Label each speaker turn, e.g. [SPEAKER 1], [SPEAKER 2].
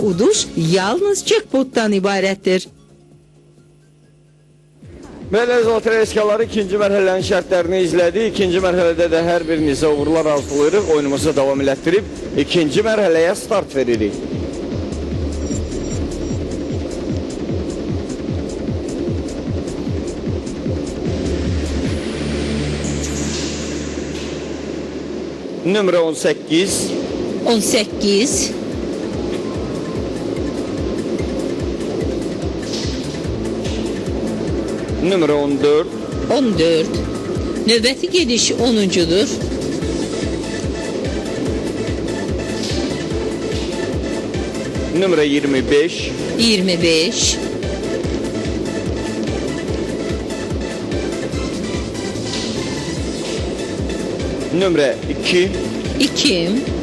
[SPEAKER 1] uduş yalnız jackpotdan ibarətdir.
[SPEAKER 2] Belə Zotra eskaları ikinci mərhələnin şərtlərini izlədi. İkinci mərhələdə də hər birinizə uğurlar arzulayırıq. Oyunumuzu davam elətdirib ikinci mərhələyə start veririk. Nömrə 18.
[SPEAKER 1] 18.
[SPEAKER 2] Nömrə 14.
[SPEAKER 1] 14. Növbəti gediş 10-cudur.
[SPEAKER 2] Nömrə 25.
[SPEAKER 1] 25.
[SPEAKER 2] Nömrə 2.
[SPEAKER 1] 2.